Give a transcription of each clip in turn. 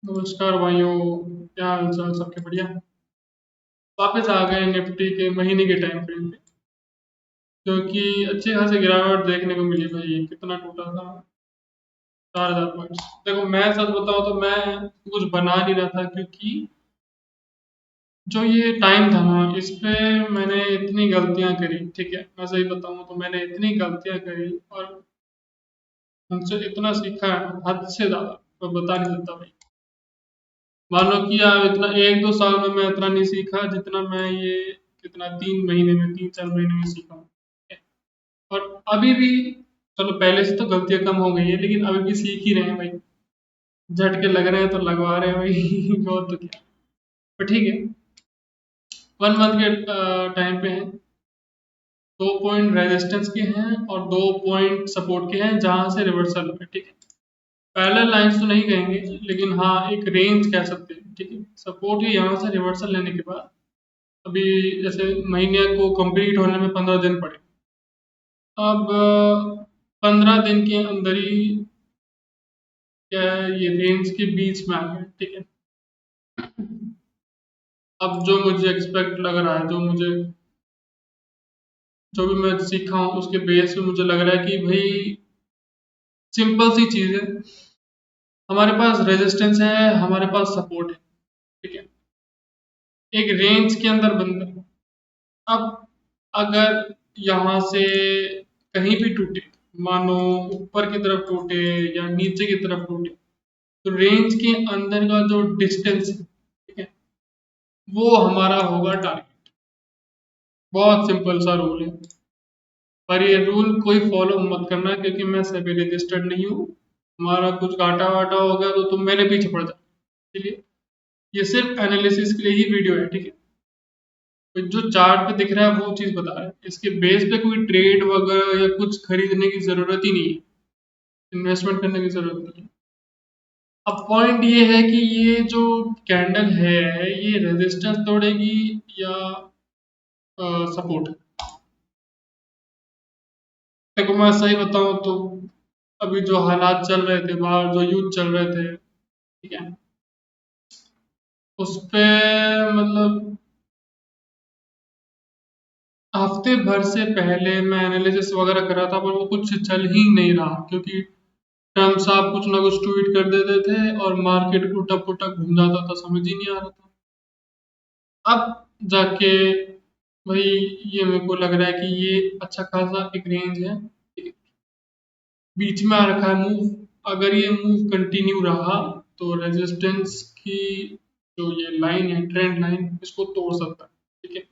नमस्कार भाइयों। क्या हाल चाल सबके बढ़िया। वापस आ गए निफ्टी के महीने के टाइम फ्रेम पे, क्योंकि अच्छी खासी गिरावट देखने को मिली। भाई कितना टूटा था? 4,000 पॉइंट्स। देखो मैं सच बताऊं तो मैं कुछ बना नहीं रहा था, क्योंकि जो ये टाइम था ना, इस पे मैंने इतनी गलतियां करी। ठीक है, मैं सही बताऊं तो मैंने इतनी गलतियां करी और उनसे इतना सीखा है, हद से ज्यादा मैं बता नहीं सकता भाई। मान लो कि यार इतना 1-2 साल में मैं इतना नहीं सीखा जितना मैं ये कितना 3 महीने में 3-4 महीने में सीखा हूँ। और अभी भी, चलो पहले से तो गलतियां कम हो गई है, लेकिन अभी भी सीख ही रहे हैं भाई। झटके लग रहे हैं तो लगवा रहे हैं भाई और तो क्या। पर ठीक है, 1 मंथ के टाइम पे है। 2 पॉइंट रेजिस्टेंस के हैं और 2 पॉइंट सपोर्ट के हैं, जहां से रिवर्सल है। ठीक है, पैरेलल लाइंस तो नहीं कहेंगे, लेकिन हाँ एक रेंज कह सकते हैं। ठीक है, सपोर्ट ही यहाँ से रिवर्सल लेने के बाद अभी जैसे महीने को कंप्लीट होने में 15 दिन पड़े। अब 15 दिन के अंदर ही क्या है, ये रेंज के बीच में आ गया। ठीक है, अब जो मुझे एक्सपेक्ट लग रहा है, जो भी मैं सीखा हूँ उसके बेस पे मुझे लग रहा है कि भाई सिंपल सी चीज है। हमारे पास रेजिस्टेंस है, हमारे पास सपोर्ट है। ठीक है, एक रेंज के अंदर बंदा। अब अगर यहाँ से कहीं भी टूटे, मानो ऊपर की तरफ टूटे या नीचे की तरफ टूटे, तो रेंज के अंदर का जो डिस्टेंस है, ठीक है, वो हमारा होगा टारगेट। बहुत सिंपल सा रूल है। पर ये रूल कोई फॉलो मत करना, क्योंकि मैं सेबी रजिस्टर्ड नहीं हूँ। हमारा कुछ घाटा वाटा हो गया तो तुम मेरे पीछे पड़ जाओ। इसलिए ये सिर्फ एनालिसिस के लिए ही वीडियो है। ठीक है, तो जो चार्ट पे दिख रहा है वो चीज बता रहा है, इसके बेस पे कोई ट्रेड वगैरह या कुछ खरीदने की जरूरत ही नहीं है। इन्वेस्टमेंट करने की जरूरत नहीं है। अब पॉइंट ये है कि ये जो कैंडल है, ये रेजिस्टेंस तोड़ेगी या सपोर्ट। देखो मैं सही बताऊं तो अभी जो हालात चल रहे थे बाहर, जो युद्ध चल रहे थे, ठीक है, उस पे मतलब हफ्ते भर से पहले मैं एनालिसिस वगैरह कर रहा था, पर वो कुछ चल ही नहीं रहा, क्योंकि ट्रम्प साहब कुछ ना कुछ ट्वीट कर देते थे और मार्केट उल्टा पुल्टा घूम जाता था, समझ ही नहीं आ रहा था। अब जाके भाई ये मेरे को लग रहा है कि ये अच्छा खासा एक रेंज है। ठीक है, बीच में आ रखा है मूव। अगर ये मूव कंटिन्यू रहा तो रेजिस्टेंस की जो ये लाइन है, ट्रेंड लाइन, इसको तोड़ सकता है। ठीक है,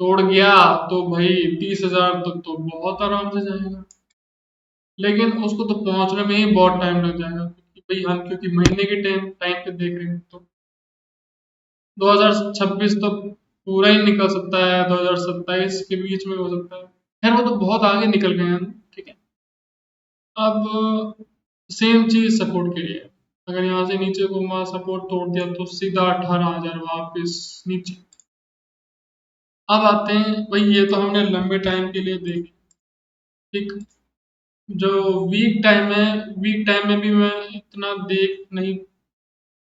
तोड़ गया तो भाई 30,000 तक तो बहुत आराम से जाएगा। लेकिन उसको तो पहुंचने में ही बहुत टाइम लग जाएगा, क्योंकि भाई हम क्योंकि महीने के टाइम टाइम पे देख रहे हैं, तो 2026 तो पूरा ही निकल सकता है, 2027 के बीच में हो सकता है। खैर वो तो बहुत आगे निकल गए हैं। ठीक है, अब सेम चीज सपोर्ट के लिए है। अगर यहाँ से नीचे को वहां सपोर्ट तोड़ दिया तो सीधा 18,000 वापस नीचे। अब आते हैं भाई, ये तो हमने लंबे टाइम के लिए देख। ठीक, जो वीक टाइम है, वीक टाइम में भी मैं इतना देख नहीं,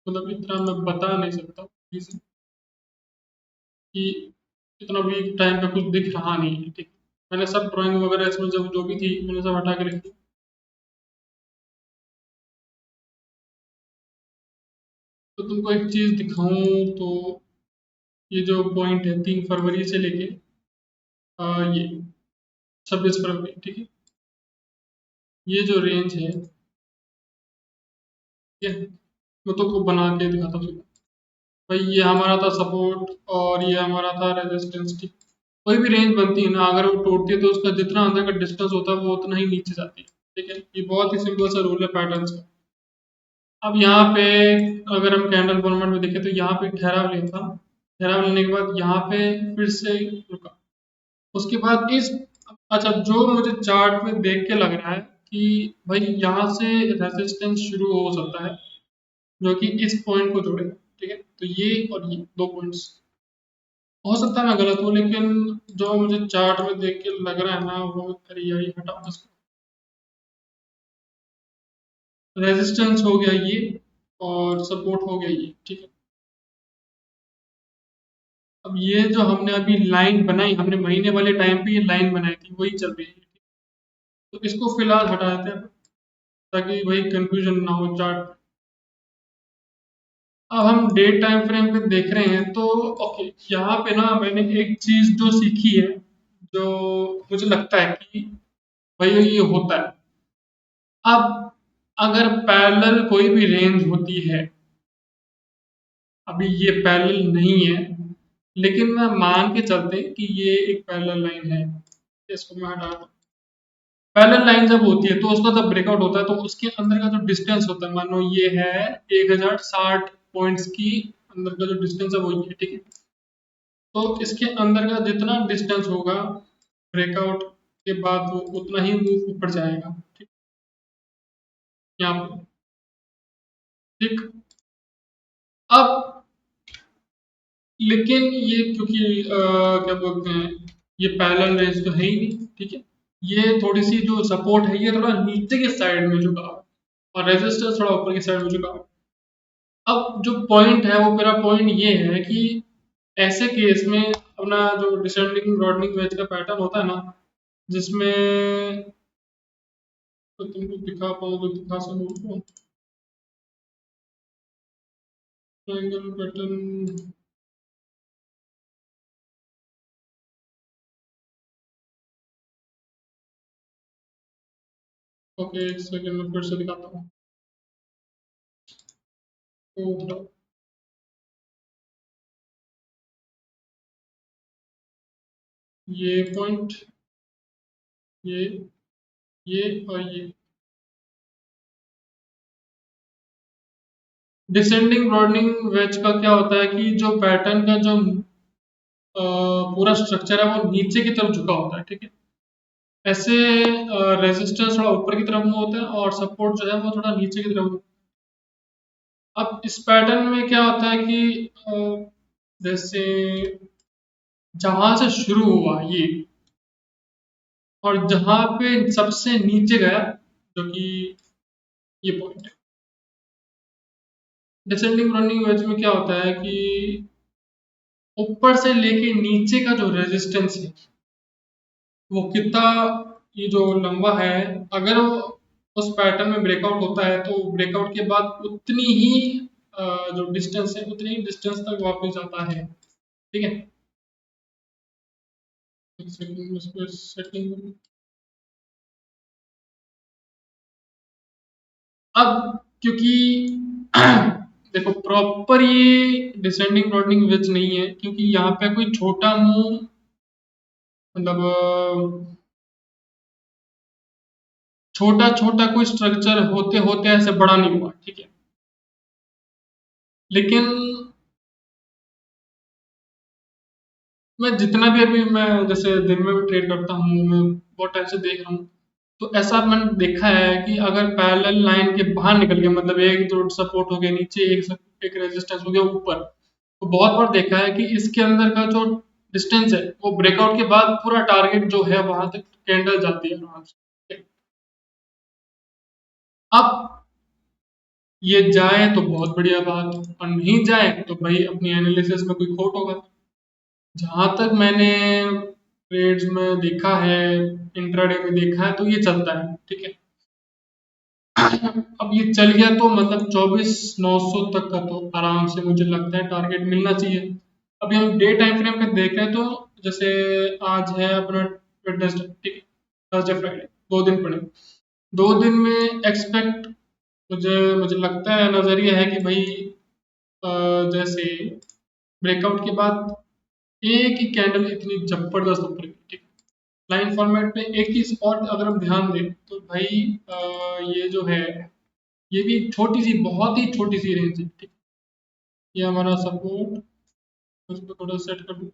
मतलब इतना मैं बता नहीं सकता reason कि इतना वीक टाइम पे कुछ दिख रहा नहीं है। ठीक, मैंने सब ड्राइंग वगैरह इसमें जब जो भी थी मैंने सब हटा के रखी। तो तुमको एक चीज दिखाऊं तो ये जो पॉइंट है 3 फरवरी से लेके ये 26 फरवरी, ठीक है, ये जो रेंज है, ठीक है, मैं तुमको बना के दिखाता हूँ। भाई ये हमारा था सपोर्ट और ये हमारा था रेजिस्टेंस। ठीक, कोई भी रेंज बनती है ना, अगर वो टूटती है तो उसका जितना अंदर का डिस्टेंस होता है वो उतना ही नीचे जाती है। ठीक है, ये बहुत ही सिंपल सा रूल है पैटर्न्स का। अब यहाँ पे अगर हम कैंडल फॉर्मेट में देखें तो यहाँ पे ठहराव लिया था। ठहराव लेने के बाद यहाँ पे फिर से रुका। उसके बाद इस, अच्छा जो मुझे चार्ट में देख के लग रहा है कि भाई यहाँ से रेजिस्टेंस शुरू हो सकता है, जो कि इस पॉइंट को जोड़ेगा। ठीक है, तो ये और ये 2 पॉइंट्स, हो सकता है मैं गलत हूँ, लेकिन जो मुझे चार्ट में देख के लग रहा है ना, वो अरे यही हटाओ इसको। रेजिस्टेंस हो गया ये, और सपोर्ट हो गया ये, ठीक है। अब ये जो हमने अभी लाइन बनाई, हमने महीने वाले टाइम पे ये लाइन बनाई थी, वही चल रही है। तो इसको फिलहाल हटा देते हैं, ताकि वही कंफ्यूजन ना हो चार्ट। अब हम डे टाइम फ्रेम पे देख रहे हैं तो ओके, यहाँ पे ना मैंने एक चीज जो सीखी है, जो मुझे लगता है कि भाई ये होता है। अब अगर पैरेलल कोई भी रेंज होती है, अभी ये पैरेलल नहीं है, लेकिन मैं मान के चलते हैं कि ये एक पैरेलल लाइन है, इसको मैं हटा दूं। पैरेलल लाइन जब होती है तो उसका जब ब्रेकआउट होता है तो उसके अंदर का जो डिस्टेंस होता है, मानो ये है 1060 पॉइंट्स की अंदर का जो डिस्टेंस है वो ये, ठीक है। तो इसके अंदर का जितना डिस्टेंस होगा ब्रेकआउट के बाद वो उतना ही मूव ऊपर जाएगा, ठीक। यहाँ पे, ठीक। अब लेकिन ये क्योंकि क्या बोलते हैं, ये पैरेलल रेंज तो है ही नहीं, ठीक है। ये थोड़ी सी जो सपोर्ट है ये थोड़ा नीचे की साइड में झुका हुआ है और रेजिस्टेंस थोड़ा ऊपर की साइड में झुका हुआ है। अब जो पॉइंट है वो मेरा पॉइंट ये है कि ऐसे केस में अपना जो डिसेंडिंग ब्रॉडनिंग वेज का पैटर्न होता है ना, जिसमें तो तुमको दिखा पाओ तो दिखा सकूँ, ट्रायंगल पैटर्न। ओके, एक सेकंड में फिर से दिखाता हूँ। तो ये पॉइंट, ये ये और ये डिसेंडिंग ब्रॉडनिंग वेज का क्या होता है कि जो पैटर्न का जो पूरा स्ट्रक्चर है वो नीचे की तरफ झुका होता है, ठीक है। ऐसे रेजिस्टेंस थोड़ा ऊपर की तरफ में होता है और सपोर्ट जो है वो थोड़ा नीचे की तरफ। अब इस पैटर्न में क्या होता है कि जैसे जहां से शुरू हुआ ये और जहां पे सबसे नीचे गया, जो कि ये पॉइंट है। डिसेंडिंग रनिंग वेज में क्या होता है कि ऊपर से लेके नीचे का जो रेजिस्टेंस है वो कितना, ये जो लंबा है, अगर वो उस पैटर्न में ब्रेकआउट होता है तो ब्रेकआउट के बाद उतनी ही जो डिस्टेंस है उतनी ही डिस्टेंस तक वापस जाता है, ठीक है। एक सेकंड में इसको सेटिंग। अब क्योंकि देखो प्रॉपर ये डिसेंडिंग ब्रॉडनिंग वेज नहीं है, क्योंकि यहाँ पे कोई छोटा मुंह, मतलब छोटा छोटा कोई स्ट्रक्चर होते होते ऐसे बड़ा नहीं हुआ, ठीक है। लेकिन मैं जितना भी अभी मैं जैसे दिन में भी ट्रेड करता हूँ, मैं बहुत टाइम से देख रहा हूँ, तो ऐसा मैंने देखा है कि अगर पैरेलल लाइन के बाहर निकल गया, मतलब एक जो सपोर्ट हो गया नीचे, एक रेजिस्टेंस हो गया ऊपर, तो बहुत बार देखा है कि इसके अंदर का जो डिस्टेंस है वो ब्रेकआउट के बाद पूरा टारगेट जो है वहां तक कैंडल जाती है आराम से। अब ये जाए तो बहुत बढ़िया बात, और नहीं जाए तो भाई अपनी एनालिसिस में कोई खोट होगा। जहां तक मैंने ट्रेड्स में देखा है, इंट्राडे में देखा है, तो ये चलता है, ठीक है। अब ये चल गया तो मतलब 24,900 तक का तो आराम से मुझे लगता है टारगेट मिलना चाहिए। अभी हम डे टाइम फ्रेम पे देख रहे हैं तो जैसे आज है अपना वेडनेसडे, ठीक है, थर्सडे फ्राइडे, 2 दिन पड़े। 2 दिन में एक्सपेक्ट, मुझे मुझे लगता है, नजरिया है कि भाई जैसे ब्रेकआउट के बाद एक ही कैंडल इतनी जबरदस्त ऊपर गई, ठीक है। लाइन फॉर्मेट में एक ही स्पॉट अगर हम ध्यान दें तो भाई ये जो है ये भी छोटी सी, बहुत ही छोटी सी रेंज है, ठीक। ये हमारा सपोर्ट, उसको थोड़ा सेट कर दूं।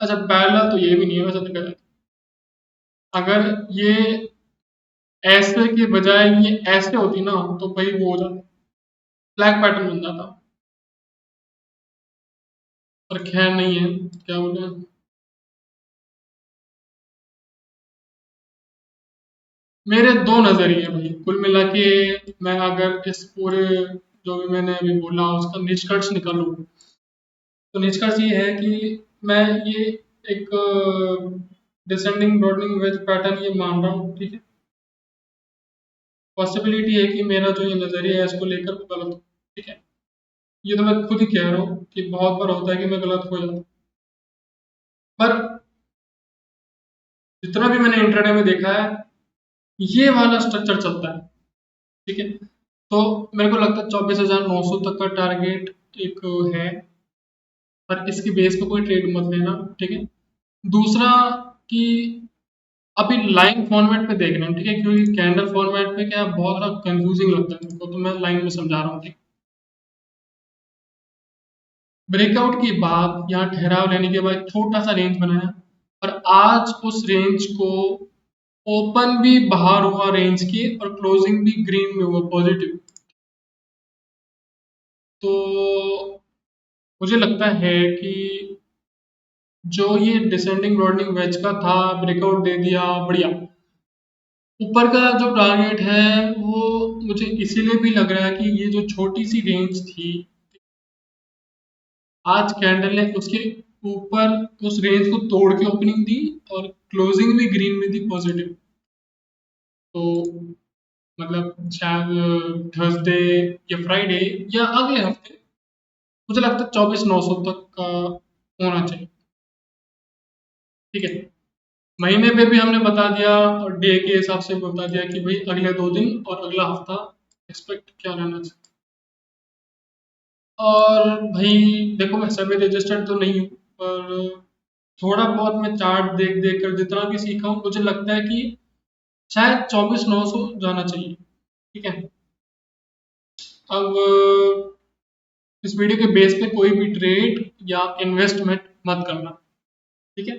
अच्छा, पैरेलल तो ये भी नहीं है वैसे देखा जाए तो। अगर ये ऐसे के बजाय ये ऐसे होती ना तो भाई वो हो जाता, फ्लैग पैटर्न बन जाता। पर खैर नहीं है, क्या बोले। मेरे दो नजरिए हैं भाई, कुल मिला के मैं अगर इस पूरे जो भी मैंने अभी बोला उसका निष्कर्ष निकालूँ, तो निष्कर्ष ये है कि मैं ये एक डिसेंडिंग ब्रॉडनिंग वेज पैटर्न ये मान रहा हूँ, ठीक है। पॉसिबिलिटी है कि मेरा जो ये नज़रिया है इसको लेकर वो गलत हो, ठीक है। ये तो मैं खुद ही कह रहा हूँ कि बहुत बार होता है कि मैं गलत हो जाता हूँ, पर जितना भी मैंने इंटरडे में देखा है ये वाला स्ट्रक्चर चलता है, ठीक है। तो मेरे को लगता है 24,900 तक का टारगेट एक है, पर इसके बेस पे कोई ट्रेड मत लेना, ठीक है। दूसरा कि अभी लाइन फॉर्मेट पे देख रहे हैं, ठीक है, क्योंकि कैंडल फॉर्मेट पे क्या है, बहुत ज़्यादा कंफ्यूजिंग लगता है मेरे को, तो मैं लाइन में समझा रहा हूँ, ठीक। ब्रेकआउट के बाद यहाँ ठहराव लेने के बाद छोटा सा रेंज बनाया, और आज उस रेंज को ओपन भी बाहर हुआ रेंज के और क्लोजिंग भी ग्रीन में हुआ पॉजिटिव। तो मुझे लगता है कि जो ये डिसेंडिंग ब्रॉडनिंग वेज का था, ब्रेकआउट दे दिया, बढ़िया। ऊपर का जो टारगेट है वो मुझे इसीलिए भी लग रहा है कि ये जो छोटी सी रेंज थी, आज कैंडल ने उसके ऊपर उस रेंज को तोड़ के ओपनिंग दी और क्लोजिंग भी ग्रीन में दी पॉजिटिव। तो मतलब शायद थर्सडे या फ्राइडे या अगले हफ्ते मुझे लगता है 24,900 तक का होना चाहिए, ठीक है। महीने पे भी हमने बता दिया और डे के हिसाब से बता दिया कि भाई अगले 2 दिन और अगला हफ्ता एक्सपेक्ट क्या रहना चाहिए। और भाई देखो मैं सेमी रजिस्टर्ड तो नहीं हूँ, पर थोड़ा बहुत मैं चार्ट देख देख कर जितना भी सीखा हूँ मुझे लगता है कि शायद 24,900 जाना चाहिए, ठीक है। अब इस वीडियो के बेस पे कोई भी ट्रेड या इन्वेस्टमेंट मत करना, ठीक है।